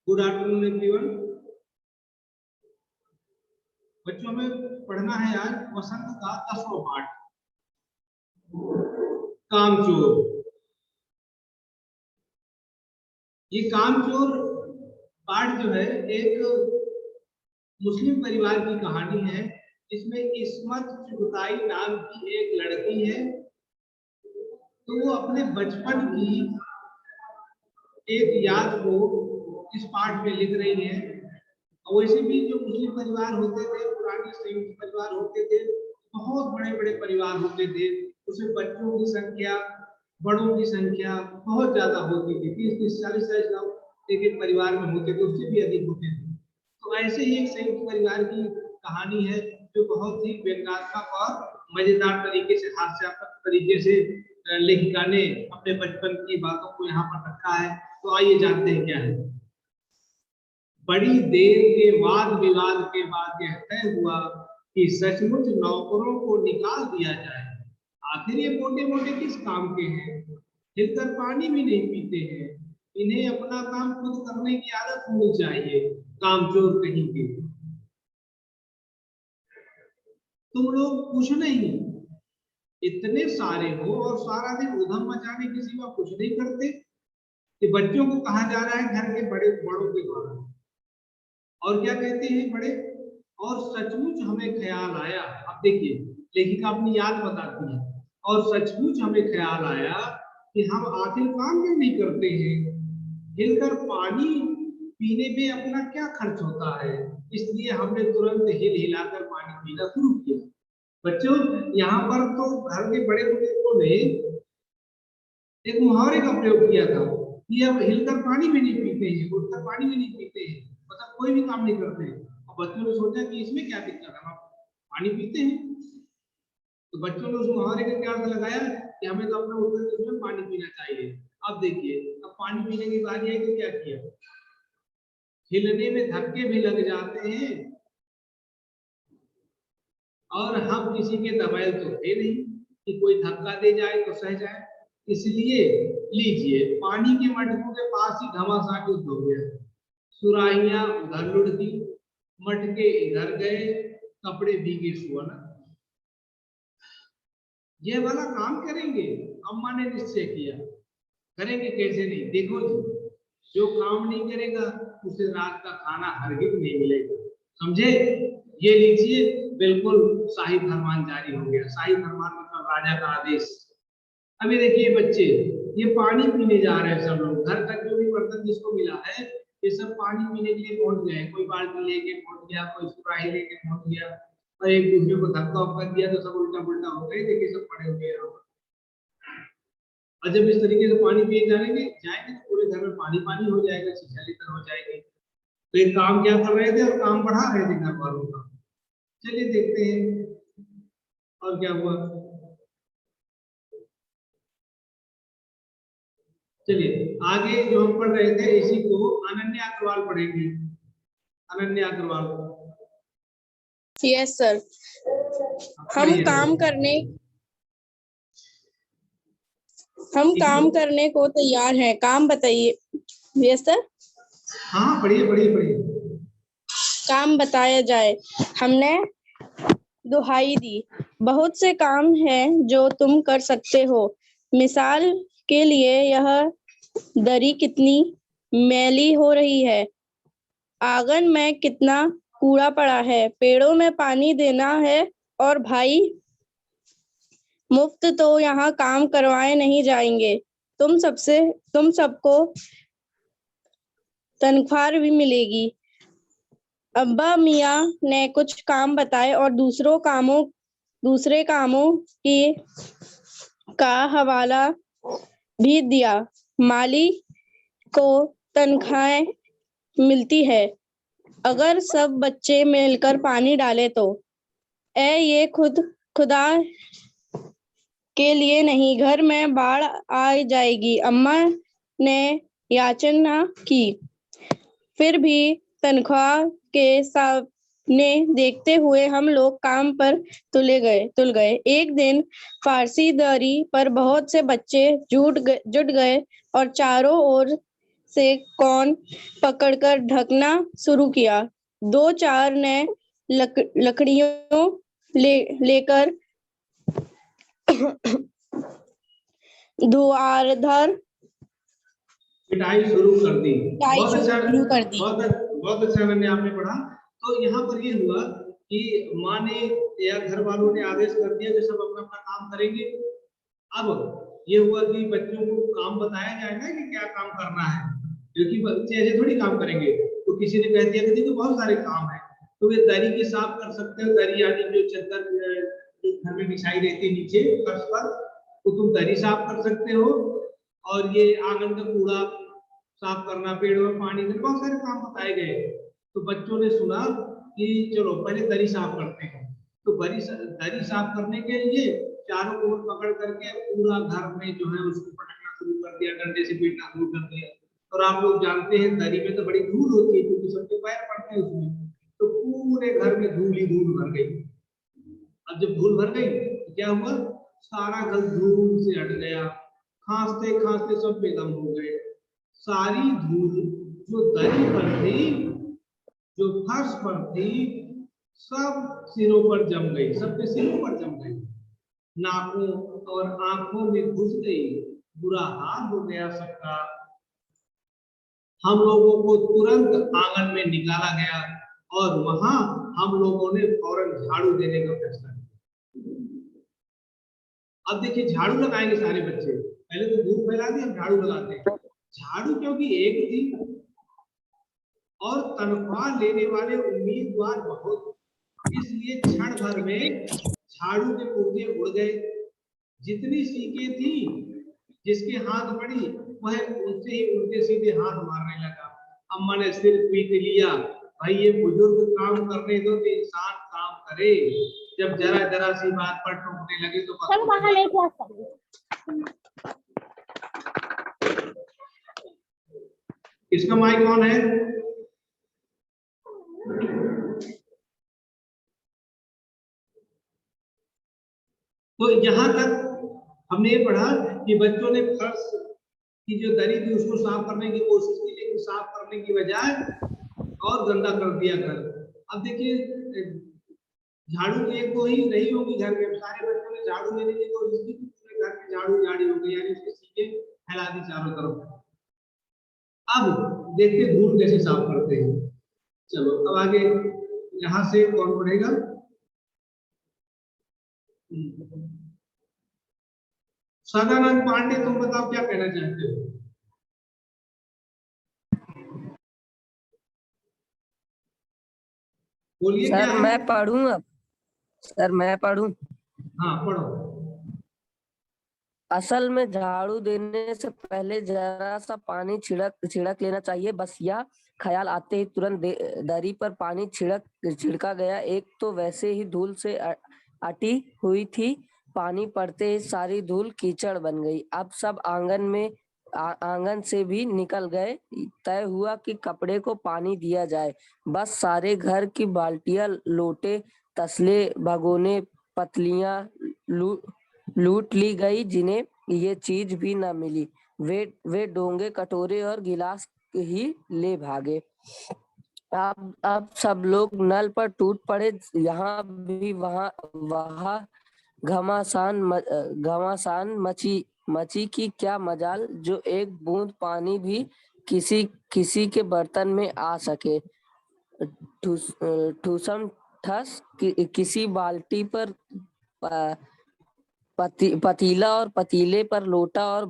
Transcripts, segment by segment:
Good afternoon everyone. बच्चों में पढ़ना है आज वसंत का 10वां पाठ, कामचोर। ये कामचोर पाठ जो है एक मुस्लिम परिवार की कहानी है, जिसमें इस्मत चुगताई नाम की एक लड़की है। तो वो अपने बचपन की एक याद को इस पाठ में लिख रही है। और वैसे भी जो मुस्लिम परिवार होते थे, पुराने संयुक्त परिवार होते थे, बहुत बड़े बड़े परिवार होते थे। उसमें बच्चों की संख्या, बड़ों की संख्या बहुत ज्यादा होती थी। 30-30, 40-40 लोग एक एक परिवार में होते थे, उससे भी अधिक होते थे। तो ऐसे ही एक संयुक्त परिवार की कहानी है, जो बहुत ही व्यंग्यात्मक और मजेदार तरीके से, हास्यात्मक तरीके से लेखिका ने अपने बचपन की बातों को यहाँ पर रखा है। तो आइए जानते हैं क्या है। बड़ी देर के वाद विवाद के बाद यह तय हुआ कि सचमुच नौकरों को निकाल दिया जाए। आखिर ये मोटे मोटे किस काम के हैं, हिलकर पानी भी नहीं पीते हैं। इन्हें अपना काम खुद करने की आदत होनी चाहिए, कामचोर कहीं के। तुम लोग कुछ नहीं, इतने सारे हो और सारा दिन उधम मचाने के सिवा कुछ नहीं करते। कि बच्चों को कहा जा रहा है घर के बड़ों के द्वारा, और क्या कहते हैं बड़े, और सचमुच हमें ख्याल आया। अब देखिए, लेखिका अपनी याद बताती है, और सचमुच हमें ख्याल आया कि हम आखिर काम क्यों नहीं करते हैं। हिलकर पानी पीने में अपना क्या खर्च होता है, इसलिए हमने तुरंत हिलाकर पानी पीना शुरू किया। बच्चों, यहाँ पर तो घर के बड़े बुजुर्गों ने एक मुहावरे का प्रयोग किया था कि अब हिलकर पानी भी नहीं पीते हैं, उठकर पानी भी नहीं पीते हैं, मतलब कोई भी काम नहीं करते हैं। और बच्चों ने सोचा कि इसमें क्या दिक्कत है, हम पानी पीते हैं। तो बच्चों ने उस मुहावरे का क्या अर्थ लगाया कि हमें तो अपना उठकर में पानी पीना चाहिए। अब देखिए, अब पानी पीने की बात है तो क्या किया, हिलने में धक्के भी लग जाते हैं, और हम किसी के दबाए तो थे नहीं कि कोई धक्का दे जाए तो सह जाए। इसलिए लीजिए, पानी के मटकों के पास ही घमासान युद्ध हो गया। सुराहियां उधर लुढ़की, मटके इधर गए, कपड़े भीगे सुअना। ये वाला काम करेंगे, अम्मा ने निश्चय किया। करेंगे कैसे नहीं, देखो जी, जो काम नहीं करेगा उसे रात का खाना हरगिज नहीं मिलेगा, समझे। ये लीजिए, बिल्कुल शाही फरमान जारी हो गया। शाही फरमान मतलब राजा का आदेश। अभी देखिए बच्चे, ये पानी पीने जा रहे हैं सब लोग, घर तक जो भी बर्तन जिसको मिला है ये सब पानी पीने के लिए पहुंच गए। कोई बाल्टी लेके पहुंच गया, कोई सुराही लेके पहुंच गया, और एक दूसरे को धक्का उक्का दिया तो सब उल्टा पुल्टा हो गए। देखिए सब पड़े हुए हैं। और जब इस तरीके से पानी पिए जाएंगे तो पूरे घर में पानी पानी हो जाएगा, छिछली हो जाएगी। तो एक काम क्या कर रहे थे, और काम बढ़ा रहे थे घर वालों का। चलिए देखते हैं और क्या हुआ। चलिए आगे जो हम पढ़ रहे थे, इसी को अनन्या अग्रवाल पढ़ेंगे। अनन्या अग्रवाल। Yes sir. हम काम करने को तैयार हैं, काम बताइए। Yes sir. हाँ पढ़िए पढ़िए पढ़िए। काम बताया जाए। हमने दुहाई दी, बहुत से काम हैं जो तुम कर सकते हो। मिसाल के लिए, यह दरी कितनी मैली हो रही है, आंगन में कितना कूड़ा पड़ा है, पेड़ों में पानी देना है, और भाई मुफ्त तो यहाँ काम करवाए नहीं जाएंगे। तुम सबको तनख्वाह भी मिलेगी। अब्बा मियाँ ने कुछ काम बताए और दूसरे कामों की का हवाला भी दिया। माली को तनख्वाह मिलती है, अगर सब बच्चे मिलकर पानी डाले तो। ये खुदा के लिए नहीं, घर में बाढ़ आ जाएगी। अम्मा ने याचना की, फिर भी तनख्वाह के सामने देखते हुए हम लोग काम पर तुल गए। एक दिन फारसी दरी पर बहुत से बच्चे जुट गए और चारों ओर से कौन पकड़कर ढकना शुरू किया। 2-4 ने लकड़ियों लेकर धुआंधार पिटाई शुरू कर दी। पिटाई बहुत अच्छा, शुरू कर दी। बहुत अच्छा मैंने आपने पढ़ा। तो यहाँ पर ये हुआ कि माँ ने या घर वालों ने आदेश कर दिया कि सब अपना अपना काम करेंगे। अब ये हुआ कि बच्चों को काम बताया जाए ना कि क्या काम करना है, क्योंकि बच्चे ऐसे थोड़ी काम करेंगे। तो किसी ने कह दिया कि देखो बहुत सारे काम है, तो वे दरी की साफ कर सकते हो, दरी यानी जो चद्दर घर में बिछाई रहती है नीचे फर्श पर, तो तुम दरी साफ कर सकते हो। और ये आंगन का कूड़ा साफ करना, पेड़ों में पानी देना, बहुत सारे काम बताए गए। तो बच्चों ने सुना कि चलो पहले दरी साफ करते हैं। तो दरी साफ करने के लिए चारों ओर पकड़ करके पूरा घर में जो है उसको पटकना शुरू कर दिया, डंडे से पीटना शुरू कर दिया। और आप लोग जानते हैं दरी में तो बड़ी धूल होती है क्योंकि सबके पैर पड़ते हैं उसमें, तो पूरे घर में धूल ही धूल भर गई। अब जब धूल भर गई तो क्या हुआ, सारा घर धूल से हट गया, खांसते खांसते सब बेदम हो गए। सारी धूल जो दरी पर थी, जो फर्श पर थी, सब सिरों पर जम गई, सबके सिरों पर जम गई, नाकों और आंखों में घुस गई, बुरा हाल हो गया सबका। हम लोगों को तुरंत आंगन में निकाला गया और वहां हम लोगों ने फौरन झाड़ू देने का फैसला किया। अब देखिए झाड़ू लगाएंगे सारे बच्चे, पहले तो धूप फैला दी, हम झाड़ू लगाते हैं। झाड़ू क्योंकि एक थी और तनख्वाह लेने वाले उम्मीदवार बहुत, इसलिए क्षण भर में झाड़ू के पुर्जे उड़ गए। जितनी सीखें थी, जिसके हाथ पड़ी वह उनसे ही उल्टे सीधे हाथ मारने लगा। अम्मा ने सिर पीट लिया, भाई ये बुजुर्ग काम करने दो तो इंसान काम करे, जब जरा जरा सी बात पर टोकने लगे तो इसका माइक ऑन है। तो यहाँ तक हमने ये पढ़ा कि बच्चों ने फर्श की जो दरी थी उसको साफ करने की कोशिश की, लेकिन साफ करने की बजाय और गंदा कर दिया घर। अब देखिए झाड़ू की एक तो ही नहीं होगी घर में, सारे बच्चों ने झाड़ू लेने की कोशिश की, पूरे घर में झाड़ू झाड़ी हो गई, यानी उसके सीखे फैला दी चारों तरफ। अब देखते धूल कैसे साफ करते हैं। चलो अब आगे यहाँ से कौन पढ़ेगा? सदानंद पांडे, तुम बताओ क्या कहना चाहते हो? बोलिए क्या सर है? मैं पढ़ूं अब? सर मैं पढ़ूं? हाँ पढ़ो। असल में झाड़ू देने से पहले जरा सा पानी छिड़क लेना चाहिए, बस यह ख्याल आते ही तुरंत दरी पर पानी छिड़का गया। एक तो वैसे ही धूल से अटी हुई थी, पानी पड़ते ही सारी धूल कीचड़ बन गई। अब सब आंगन से भी निकल गए। तय हुआ कि कपड़े को पानी दिया जाए। बस सारे घर की बाल्टियां, लोटे, तसले, भगोने, पतलियां लूट ली गई, जिन्हें ये चीज भी न मिली। वे डोंगे, कटोरे और गिलास ही ले भागे। अब सब लोग नल पर टूट पड़े, यहाँ भी वहाँ घमासान मची की क्या मजाल, जो एक बूंद पानी भी किसी के बर्तन में आ सके। ठूसम ठस किसी बाल्टी पर पतीला और पतीले पर लोटा और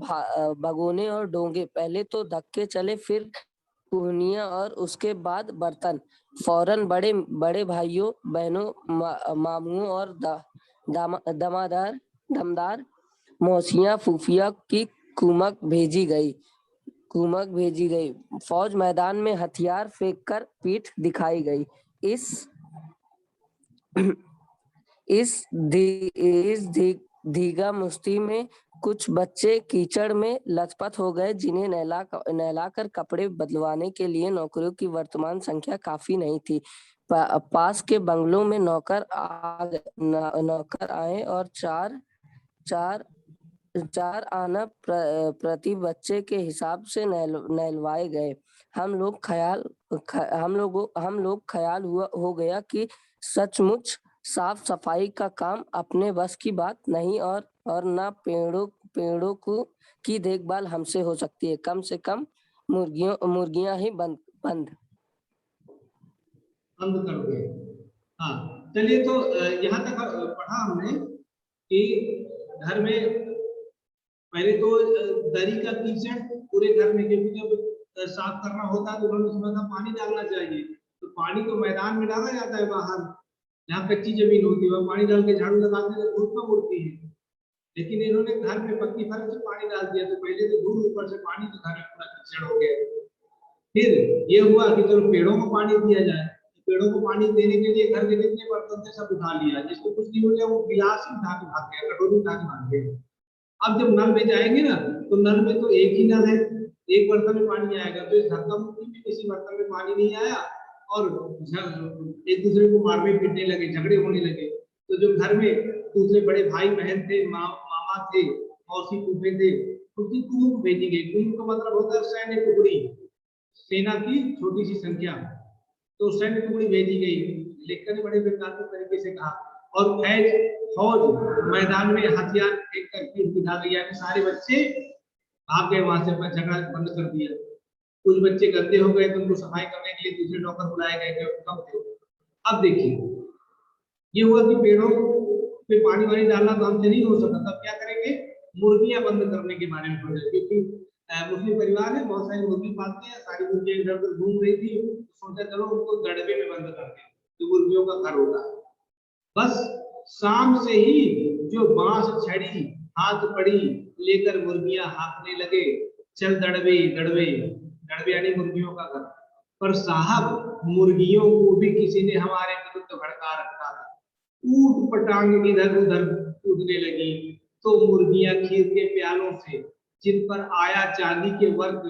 भगोने और डोंगे, पहले तो धक्के चले, फिर कुहनियां और उसके बाद बर्तन। फौरन बड़े बड़े भाइयों, बहनों, मामुओं और दमदार मौसियां, फूफिया की कुमक भेजी गई। फौज मैदान में हथियार फेंक कर पीठ दिखाई गई। इस धीगा मुश्ती में कुछ बच्चे कीचड़ में लथपथ हो गए, जिन्हें नहलाकर कपड़े बदलवाने के लिए नौकरों की वर्तमान संख्या काफी नहीं थी। पास के बंगलों में नौकर आए और चार 4 आना प्रति बच्चे के हिसाब से नहलवाए गए। हम लोग ख्याल हो गया कि सचमुच साफ सफाई का काम अपने बस की बात नहीं, और न पेड़ों की देखभाल हमसे हो सकती है। कम से कम मुर्गियां ही बंद कर दे। हाँ, चलिए तो यहाँ तक पढ़ा हमने कि घर में पहले तो दरी का कीचड़ पूरे घर में, क्योंकि जब साफ करना होता है तो उन्होंने उसमें का पानी डालना चाहिए। तो पानी तो मैदान में डाला जाता है, बाहर जहाँ कच्ची जमीन होती है वह पानी डाल के झाड़ू लगाते हैं, धूप में उड़ती है। लेकिन इन्होंने घर में पक्की फर्श से पानी डाल दिया, तो पहले तो धूल, ऊपर से पानी, तो घर में पूरा कीचड़ हो गया। फिर ये हुआ कि चलो पेड़ों को पानी दिया जाए। पेड़ों को पानी देने के लिए घर के जितने बर्तन थे सब उठा लिया, जिसको कुछ नहीं हो गया वो गिलास ही उठा के भाग गया, कटोरी उठा के भाग गया। अब जब नल में जाएंगे ना, तो नल में तो एक ही नल है, एक बर्तन में पानी आएगा, तो इस धक्का मुक्की में किसी बर्तन में पानी नहीं आया और एक दूसरे को मारने पीटने लगे, झगड़े होने लगे। तो जो घर में दूसरे बड़े भाई बहन थे, मामा थे, मौसी फूफे थे, उनकी कुंभ भेजी गई। कुंभ का मतलब होता है सैन्य टुकड़ी, सेना की छोटी सी संख्या। तो सैन्य टुकड़ी भेजी गई, लेखक ने बड़े वैज्ञानिक तरीके से कहा। और फौज मैदान में हथियार फेंक कर फिर दिखा गई, यानी सारे बच्चे भाग गए वहां से, झगड़ा बंद कर दिया। कुछ बच्चे गंदे हो गए तो उनको सफाई करने के लिए दूसरे नौकर बुलाए गए, कम थे। अब देखिए ये हुआ कि पेड़ों पे पानी वानी डालना तो हमसे नहीं हो सकता, तब क्या करेंगे, मुर्गियां बंद करने के बारे में सोचा। क्योंकि मुस्लिम परिवार है, बहुत सारी मुर्गी पालते हैं, सारी मुर्गियां इधर उधर घूम रही थी, सोचा चलो उनको दड़बे में बंद करते हैं, जो मुर्गियों का घर होता है। बस शाम से ही जो बांस छड़ी हाथ पड़ी लेकर मुर्गियां हाँकने लगे, चल दड़बे दड़बे, दड़बे यानी मुर्गियों का घर। पर साहब मुर्गियों को भी किसी ने हमारे विरुद्ध भड़का रखा था, ऊट पटांग इधर उधर कूदने लगी। तो मुर्गियां खीर के प्यालों से जिन पर आया चांदी के वर्क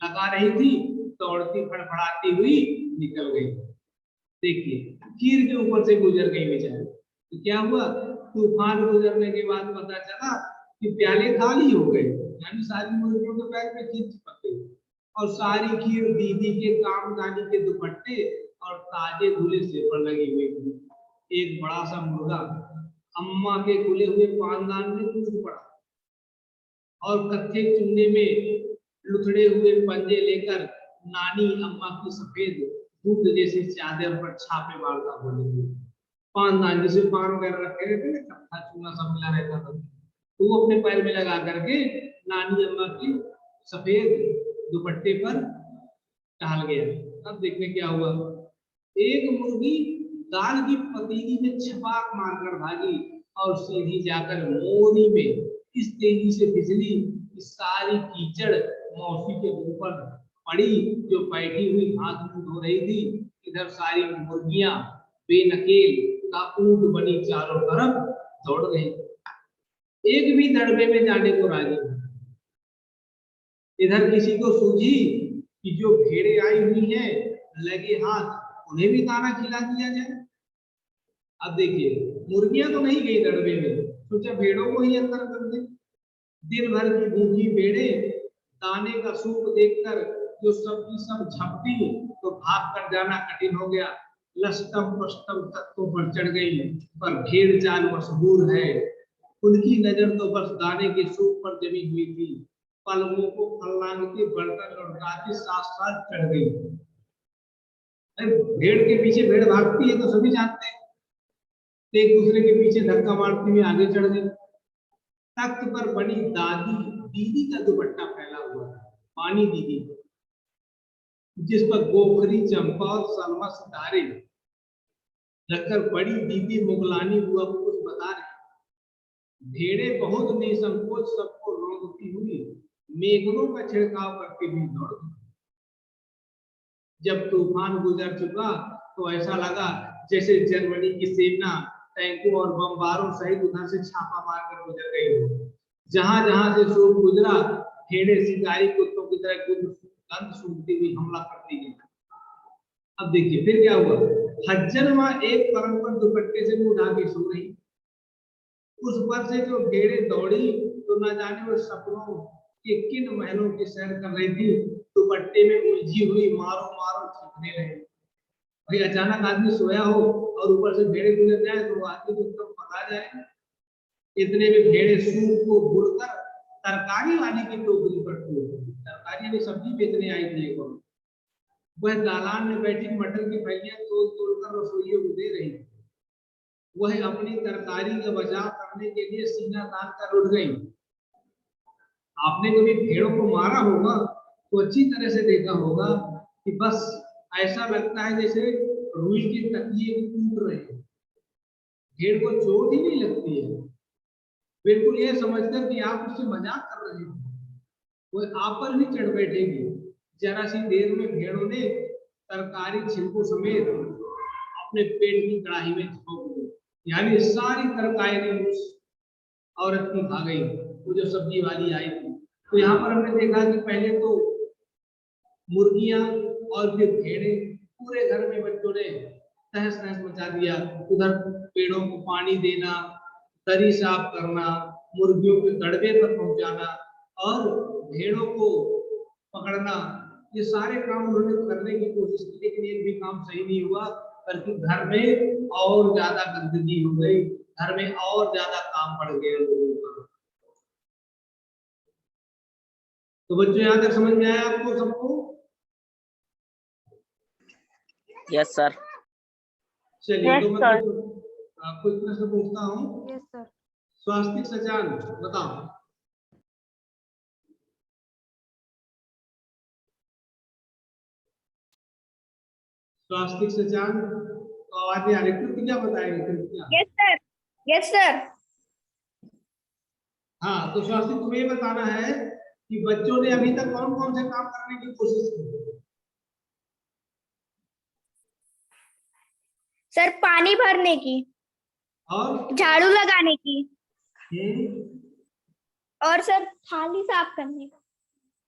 लगा रही थी, दौड़ती फड़फड़ाती हुई निकल गई। देखिए खीर के ऊपर से गुजर गई बेचारी। तो क्या हुआ, तूफान गुजरने के बाद पता चला कि प्याले खाली हो गए, यानी सारी मुर्गियों के पैर में खीर चिपक गई, और सारी खीर दीदी के कामदानी के दुपट्टे और ताजे धुले से पर लगी हुई थी। एक बड़ा सा मुर्गा अम्मा के खुले हुए पानदान में कूद पड़ा और कच्चे चूने में लुथड़े हुए पंजे लेकर नानी अम्मा की सफेद दूध जैसी चादर पर छापे मारता बोली। पानदान जिसे पान वगैरह रखे रहते थे, कट्ठा चूना सब मिला रहता था, तो वो अपने पैर में लगा करके नानी अम्मा की सफेद दुपट्टे पर टहल गया। अब देखने क्या हुआ, एक मुर्गी दाल की पतीली में छपाक मारकर भागी और सीधी जाकर मोरी में इस तेजी से फिसली कि सारी कीचड़ मौसी के ऊपर पड़ी, जो बैठी हुई हाथ मुंह धो रही थी। इधर सारी मुर्गियां बेनकेल का ऊंट बनी चारों तरफ दौड़ गई, एक भी दड़बे में जाने को राजी नहीं। इधर किसी को सूझी कि जो भेड़े आई हुई हैं लगे हाथ उन्हें भी दाना खिला दिया जाए। अब देखिए मुर्गियां तो नहीं गई दड़बे में, सोचा भेड़ों को ही अंदर कर दे। दिन भर की भूखी भेड़े दाने का सूप देखकर जो सबकी सब झपटी, तो भाग कर जाना कठिन हो गया। लस्तम पस्तम तख्तों पर चढ़ गई, पर भेड़ चाल मशहूर है, उनकी नजर तो बस दाने के सूप पर जमी हुई थी। पलकों को फलांगती बर्तन लौटाती साथ साथ चढ़ गई। भेड़ के पीछे भेड़ भागती है तो सभी जानते हैं, एक दूसरे के पीछे धक्का मारती हुई आगे चढ़ गई। तख्त पर बनी दादी दीदी का दुपट्टा फैला हुआ था, पानी दीदी, जिस पर गोखरी चंपा और सलमा सितारे रखकर बड़ी दीदी मुगलानी हुआ को कुछ बता रही। भेड़े बहुत निसंकोच सबको रोकती हुई मेघों का छिड़काव करती हुई दौड़ गई। जब तूफान गुजर चुका तो ऐसा लगा जैसे जर्मनी की सेना टैंकों और बमबारों सहित उधर से छापा मारकर गुजर गई हो। जहां जहां से सूप गुजरा, भेड़े शिकारी कुत्तों की तरह गंध सूंघती हुई हमला करती गई। अब देखिए फिर क्या हुआ, हज्जन मां एक पलंग पर दुपट्टे से मुंह ढाके सो रही, उस पर से जो भेड़े दौड़ी तो तो न जाने वो सपनों के किन महलों की सैर कर रही थी, दुपट्टे में उलझी हुई मारो मारो चीखने लगे। भाई अचानक आदमी सोया हो और ऊपर से भेड़े गुजर जाए तो वो आदमी को एकदम पका जाए। इतने में भेड़े सूप को भूलकर तरकारी वाली की टोकरी पर टूट, तरकारी की सब्जी बेचने आई थी एक और। वह दालान में बैठी मटर की फलियां तोड़ तोड़कर रसोइयों को दे रही थी। वह अपनी तरकारी का बचाव करने के लिए सीना तान कर उठ गई। आपने कभी भेड़ों को मारा होगा तो अच्छी तरह से देखा होगा कि बस ऐसा लगता है जैसे रुई के तकिए टूट रहे हैं। भेड़ को चोट ही नहीं लगती है, बिल्कुल ये समझकर कि आप उससे मजाक कर रहे हैं, वो आप पर भी चढ़ बैठेगी। जरा सी देर में भेड़ों ने तरकारी छिलकों समेत अपने पेट की कड़ाही में झोंक दी, यानी सारी तरकारी उस औरत की खा गई, वो जो सब्जी वाली आई थी। तो यहाँ पर हमने देखा कि पहले तो मुर्गियां और फिर भेड़े, पूरे घर में बच्चों ने तहस नहस मचा दिया। उधर पेड़ों को पानी देना, तरी साफ करना, मुर्गियों के दड़बे पर पहुंचाना और भेड़ों को पकड़ना, ये सारे काम उन्होंने करने की कोशिश की, लेकिन एक भी काम सही नहीं हुआ, बल्कि घर में और ज्यादा गंदगी हो गई, घर में और ज्यादा काम बढ़ गया लोगों का। तो बच्चों यहाँ तक समझ में आया आपको सबको? Yes sir. चलिए तो मैं आपको एक प्रश्न पूछता हूँ। Yes sir. स्वास्तिक सचान बताओ। स्वास्तिक सचान तो आवाज आ रही, कृतिका बताएंगे Kritika. Yes sir. Yes sir. हाँ तो स्वास्तिक तुम्हें ये बताना है कि बच्चों ने अभी तक कौन कौन से काम करने की कोशिश की। सर पानी भरने की, और झाड़ू लगाने की, हम्म, और सर थाली साफ करने का,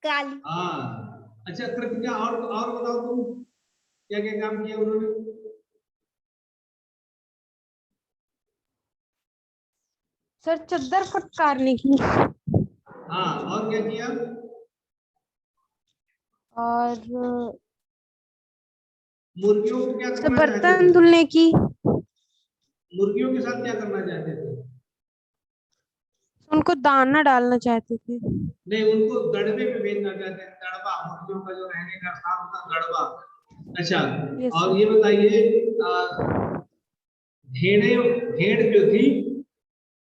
काली। हाँ अच्छा कृतिका, और बताओ तुम क्या क्या काम किया उन्होंने। सर चद्दर फटकारने की, हाँ और क्या किया। और मुर्गियों को क्या करना चाहते बर्तन थे। धुलने की। मुर्गियों के साथ क्या करना चाहते थे। उनको दाना डालना चाहते थे। नहीं, उनको दड़बे पे भेजना चाहते हैं, दड़बा, मुर्गियों का जो रहने का स्थान होता है दड़बा। अच्छा Yes, और sir. ये बताइए भेड़ जो थी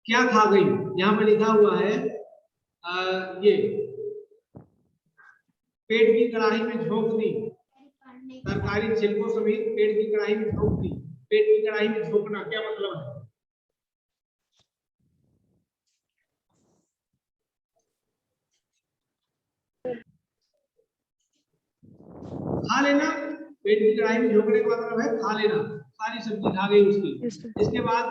क्या खा गई। यहाँ पे लिखा हुआ है ये पेट की कड़ाही में झोंक दी, तरकारी छिलकों समेत पेट की कड़ाही में झोंक दी। पेट की कड़ाही में झोंकना क्या मतलब है। खा लेना। पेट की कड़ाही में झोंकने का मतलब है खा लेना, सारी सब्जी खा गई उसकी। इसके बाद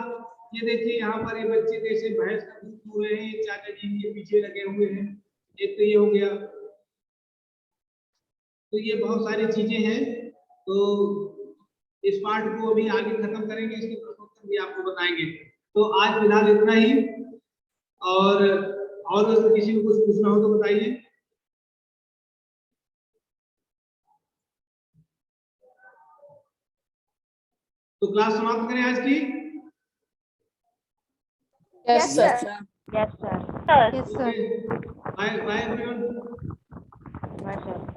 ये देखिए यहाँ पर ये बच्चे जैसे भैंस का दूध पी रहे हैं, चाचा जी के पीछे लगे हुए हैं। एक तो ये हो गया, तो ये बहुत सारी चीजें हैं। तो इस पार्ट को अभी आगे खत्म करेंगे, इसके प्रश्नोत्तर भी आपको बताएंगे। तो आज फिलहाल इतना ही, और अगर किसी को कुछ पूछना हो तो बताइए। तो क्लास समाप्त करें आज की। Yes, sir. Yes sir. Yes, sir. Bye bye everyone. Bye sir.